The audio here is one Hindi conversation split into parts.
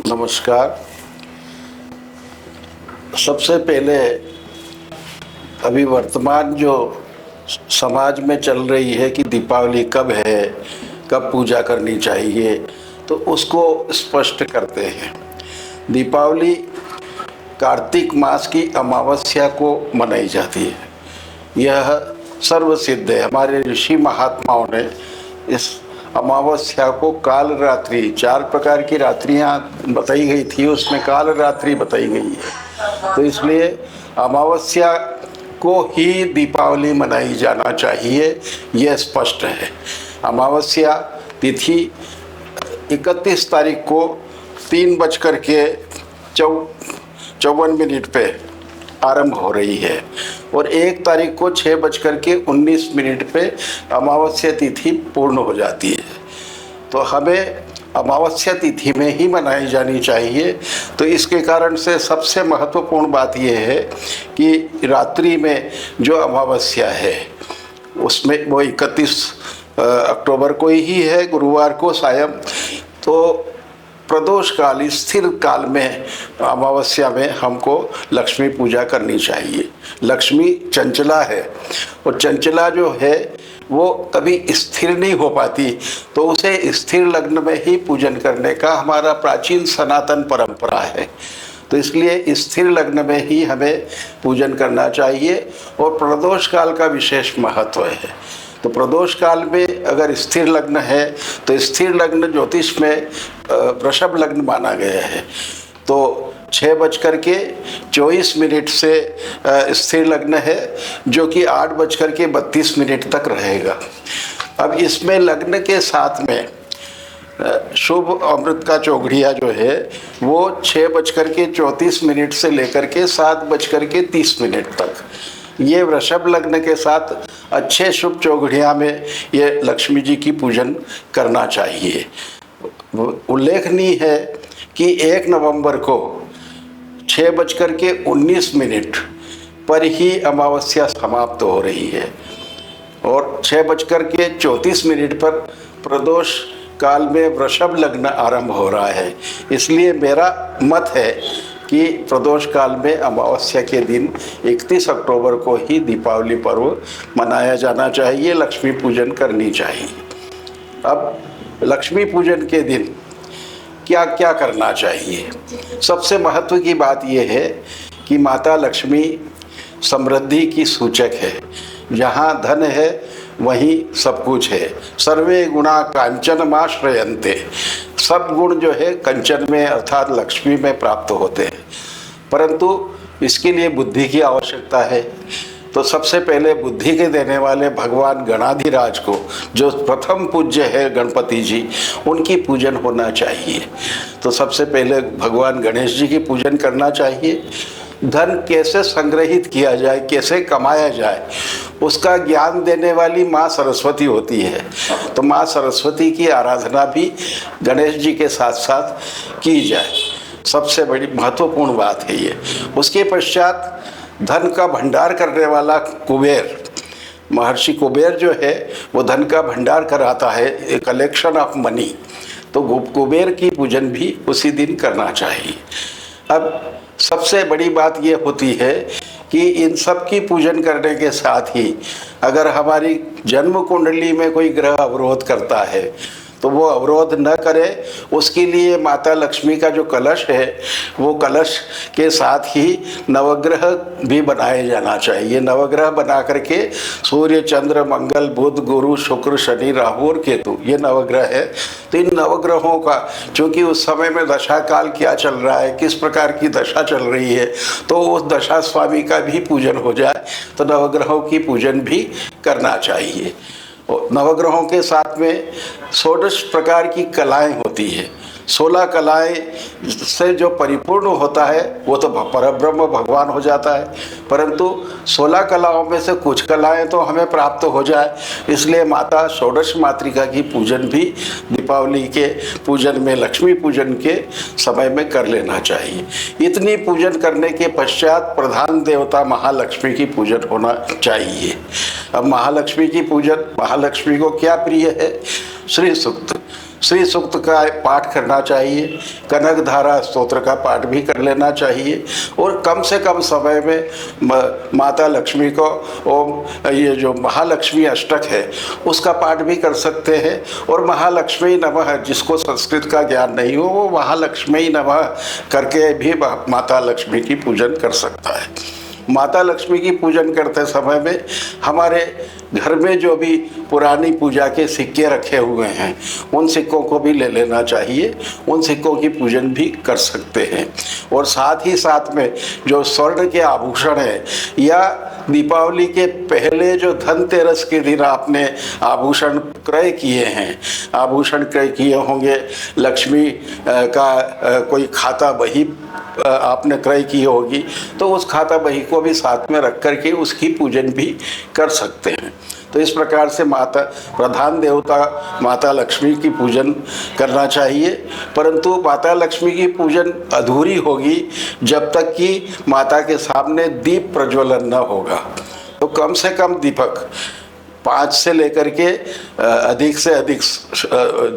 नमस्कार। सबसे पहले अभी वर्तमान जो समाज में चल रही है कि दीपावली कब है, कब पूजा करनी चाहिए, तो उसको स्पष्ट करते हैं। दीपावली कार्तिक मास की अमावस्या को मनाई जाती है। यह सर्वसिद्ध है। हमारे ऋषि महात्माओं ने इस अमावस्या को काल रात्रि, 4 प्रकार की रात्रियां बताई गई थी, उसमें काल रात्रि बताई गई है। तो इसलिए अमावस्या को ही दीपावली मनाई जाना चाहिए, यह स्पष्ट है। अमावस्या तिथि 31 तारीख को 3:54 पे आरंभ हो रही है और 1 तारीख को 6:19 पे अमावस्या तिथि पूर्ण हो जाती है। तो हमें अमावस्या तिथि में ही मनाई जानी चाहिए। तो इसके कारण से सबसे महत्वपूर्ण बात यह है कि रात्रि में जो अमावस्या है उसमें वो 31 अक्टूबर को ही है, गुरुवार को सायं। तो प्रदोष काल, स्थिर काल में अमावस्या में हमको लक्ष्मी पूजा करनी चाहिए। लक्ष्मी चंचला है और चंचला जो है वो कभी स्थिर नहीं हो पाती, तो उसे स्थिर लग्न में ही पूजन करने का हमारा प्राचीन सनातन परंपरा है। तो इसलिए स्थिर लग्न में ही हमें पूजन करना चाहिए और प्रदोष काल का विशेष महत्व है। तो प्रदोष काल में अगर स्थिर लग्न है तो स्थिर लग्न ज्योतिष में वृषभ लग्न माना गया है। तो 6:24 से स्थिर लग्न है, जो कि 8:32 तक रहेगा। अब इसमें लग्न के साथ में शुभ अमृत का चौघड़िया जो है वो 6:34 से लेकर के 7:30 तक, ये वृषभ लग्न के साथ अच्छे शुभ चौघड़िया में ये लक्ष्मी जी की पूजन करना चाहिए। उल्लेखनीय है कि 1 नवंबर को 6:19 पर ही अमावस्या समाप्त हो रही है और 6:34 पर प्रदोष काल में वृषभ लग्न आरंभ हो रहा है। इसलिए मेरा मत है कि प्रदोष काल में अमावस्या के दिन 31 अक्टूबर को ही दीपावली पर्व मनाया जाना चाहिए, लक्ष्मी पूजन करनी चाहिए। अब लक्ष्मी पूजन के दिन क्या क्या करना चाहिए? सबसे महत्व की बात यह है कि माता लक्ष्मी समृद्धि की सूचक है। जहाँ धन है वहीं सब कुछ है। सर्वे गुणा कांचनमाश्रयन्ते, सब गुण जो है कंचन में अर्थात लक्ष्मी में प्राप्त होते हैं, परंतु इसके लिए बुद्धि की आवश्यकता है। तो सबसे पहले बुद्धि के देने वाले भगवान गणाधिराज को, जो प्रथम पूज्य है गणपति जी, उनकी पूजन होना चाहिए। तो सबसे पहले भगवान गणेश जी की पूजन करना चाहिए। धन कैसे संग्रहित किया जाए, कैसे कमाया जाए, उसका ज्ञान देने वाली माँ सरस्वती होती है। तो माँ सरस्वती की आराधना भी गणेश जी के साथ साथ की जाए, सबसे बड़ी महत्वपूर्ण बात है ये। उसके पश्चात धन का भंडार करने वाला कुबेर, महर्षि कुबेर जो है वो धन का भंडार कराता है, कलेक्शन ऑफ मनी। तो कुबेर की पूजन भी उसी दिन करना चाहिए। अब सबसे बड़ी बात ये होती है कि इन सब की पूजन करने के साथ ही अगर हमारी जन्म कुंडली में कोई ग्रह अवरोध करता है तो वो अवरोध न करे, उसके लिए माता लक्ष्मी का जो कलश है वो कलश के साथ ही नवग्रह भी बनाए जाना चाहिए। नवग्रह बना करके सूर्य, चंद्र, मंगल, बुध, गुरु, शुक्र, शनि, राहु और केतु, ये नवग्रह है। तो इन नवग्रहों का, चूँकि उस समय में दशा काल क्या चल रहा है, किस प्रकार की दशा चल रही है, तो उस दशा स्वामी का भी पूजन हो जाए। तो नवग्रहों की पूजन भी करना चाहिए। नवग्रहों के साथ में 16 प्रकार की कलाएं होती है। 16 कलाएं से जो परिपूर्ण होता है वो तो परब्रह्म भगवान हो जाता है, परंतु 16 कलाओं में से कुछ कलाएं तो हमें प्राप्त हो जाए, इसलिए माता षोडश मातृका की पूजन भी दीपावली के पूजन में, लक्ष्मी पूजन के समय में कर लेना चाहिए। इतनी पूजन करने के पश्चात प्रधान देवता महालक्ष्मी की पूजन होना चाहिए। अब महालक्ष्मी की पूजन, महालक्ष्मी को क्या प्रिय है? श्री सूक्त। श्री सूक्त का पाठ करना चाहिए, कनक धारा स्तोत्र का पाठ भी कर लेना चाहिए और कम से कम समय में माता लक्ष्मी को ओम ये जो महालक्ष्मी अष्टक है उसका पाठ भी कर सकते हैं। और महालक्ष्मी नमः, जिसको संस्कृत का ज्ञान नहीं हो वो महालक्ष्मी नमः करके भी माता लक्ष्मी की पूजन कर सकता है। माता लक्ष्मी की पूजन करते समय में हमारे घर में जो भी पुरानी पूजा के सिक्के रखे हुए हैं उन सिक्कों को भी ले लेना चाहिए, उन सिक्कों की पूजन भी कर सकते हैं। और साथ ही साथ में जो स्वर्ण के आभूषण है या दीपावली के पहले जो धनतेरस के दिन आपने आभूषण क्रय किए हैं, आभूषण क्रय किए होंगे, लक्ष्मी का कोई खाता बही आपने क्रय की होगी, तो उस खाता बही को भी साथ में रख करके उसकी पूजन भी कर सकते हैं। तो इस प्रकार से माता प्रधान देवता माता लक्ष्मी की पूजन करना चाहिए। परंतु माता लक्ष्मी की पूजन अधूरी होगी जब तक कि माता के सामने दीप प्रज्वलन न होगा। तो कम से कम दीपक 5 से लेकर के अधिक से अधिक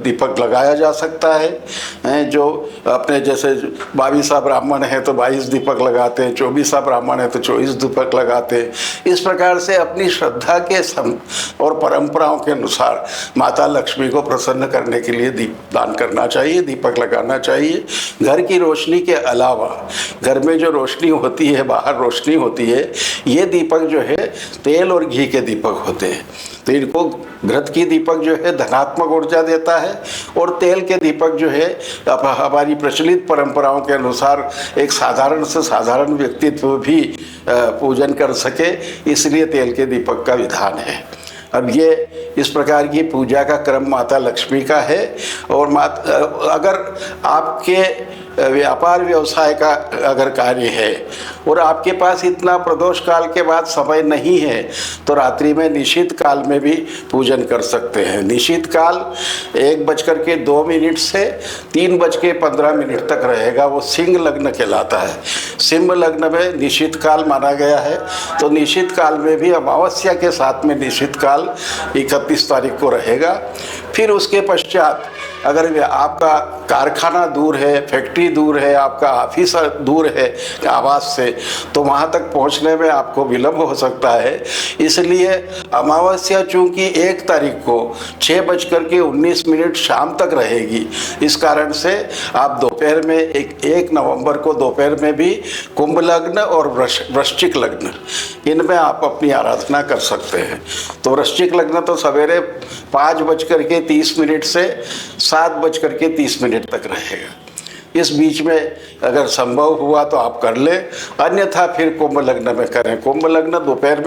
दीपक लगाया जा सकता है। जो अपने जैसे 22 ब्राह्मण हैं तो 22 दीपक लगाते हैं, 24 ब्राह्मण हैं तो 24 दीपक लगाते हैं। इस प्रकार से अपनी श्रद्धा के और परंपराओं के अनुसार माता लक्ष्मी को प्रसन्न करने के लिए दीप दान करना चाहिए, दीपक लगाना चाहिए। घर की रोशनी के अलावा घर में जो रोशनी होती है, बाहर रोशनी होती है, ये दीपक जो है तेल और घी के दीपक होते हैं। तो इनको घृत की दीपक जो है धनात्मक ऊर्जा देता है और तेल के दीपक जो है हमारी प्रचलित परंपराओं के अनुसार एक साधारण से साधारण व्यक्तित्व भी पूजन कर सके, इसलिए तेल के दीपक का विधान है। अब ये इस प्रकार की पूजा का क्रम माता लक्ष्मी का है। और अगर आपके व्यापार व्यवसाय का अगर कार्य है और आपके पास इतना प्रदोष काल के बाद समय नहीं है तो रात्रि में निशित काल में भी पूजन कर सकते हैं। निशित काल 1:02 से 3:15 तक रहेगा, वो सिंह लग्न कहलाता है। सिंह लग्न में निशित काल माना गया है। तो निशित काल में भी अमावस्या के साथ में निशित काल 31 तारीख को रहेगा। फिर उसके पश्चात अगर आपका कारखाना दूर है, फैक्ट्री दूर है, आपका ऑफिस दूर है आवास से, तो वहाँ तक पहुँचने में आपको विलम्ब हो सकता है। इसलिए अमावस्या चूँकि 1 तारीख को 6:19 शाम तक रहेगी, इस कारण से आप दोपहर में 1 नवंबर को दोपहर में भी कुंभ लग्न और वृश्चिक लग्न, इनमें आप अपनी आराधना कर सकते हैं। तो वृश्चिक लग्न तो सवेरे 5:30 से 7:30 तक रहेगा। इस बीच में अगर संभव हुआ तो आप कर लें, अन्यथा फिर कुंभ लग्न में करें। कुंभ लग्न दोपहर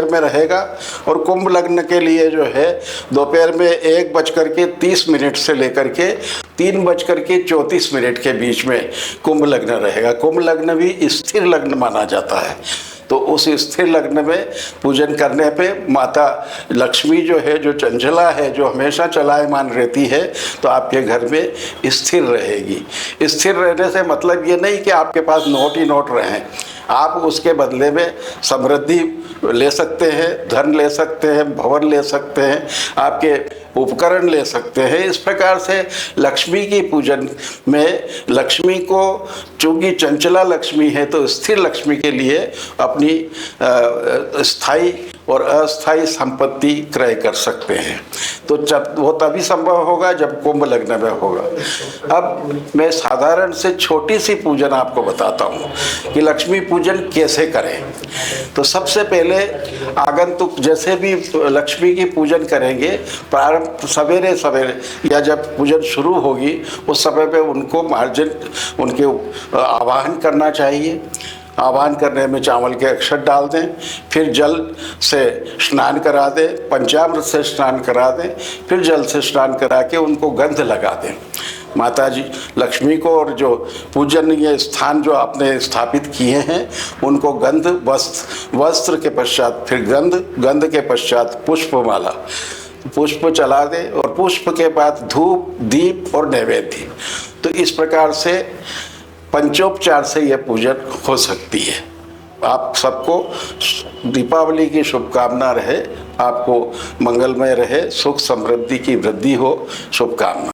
में रहेगा और कुंभ लग्न के लिए जो है दोपहर में 1:30 से लेकर के 3:34 के बीच में कुंभ लग्न रहेगा। कुंभ लग्न भी स्थिर लग्न माना जाता है। तो उस स्थिर लग्न में पूजन करने पे माता लक्ष्मी जो है, जो चंचला है, जो हमेशा चलायमान रहती है, तो आपके घर में स्थिर रहेगी। स्थिर रहने से मतलब ये नहीं कि आपके पास नोट ही नोट रहें, आप उसके बदले में समृद्धि ले सकते हैं, धन ले सकते हैं, भवन ले सकते हैं, आपके उपकरण ले सकते हैं। इस प्रकार से लक्ष्मी की पूजन में लक्ष्मी को, चूँकि चंचला लक्ष्मी है, तो स्थिर लक्ष्मी के लिए अपनी स्थायी और अस्थायी संपत्ति क्रय कर सकते हैं। तो जब वो तभी संभव होगा जब कुंभ लग्न में होगा। अब मैं साधारण से छोटी सी पूजन आपको बताता हूँ कि लक्ष्मी पूजन कैसे करें। तो सबसे पहले आगंतुक जैसे भी लक्ष्मी की पूजन करेंगे, प्रारंभ सवेरे या जब पूजन शुरू होगी उस समय पे उनको उनके आवाहन करना चाहिए। आवाहन करने में चावल के अक्षत डाल दें, फिर जल से स्नान करा दें, पंचामृत से स्नान करा दें, फिर जल से स्नान करा के उनको गंध लगा दें माता जी लक्ष्मी को। और जो पूजनीय स्थान जो आपने स्थापित किए हैं उनको गंध वस्त्र के पश्चात फिर गंध के पश्चात पुष्पमाला, पुष्प चला दें और पुष्प के बाद धूप, दीप और नैवेद्य। तो इस प्रकार से पंचोपचार से यह पूजन हो सकती है। आप सबको दीपावली की शुभकामना रहे, आपको मंगलमय रहे, सुख समृद्धि की वृद्धि हो, शुभकामना।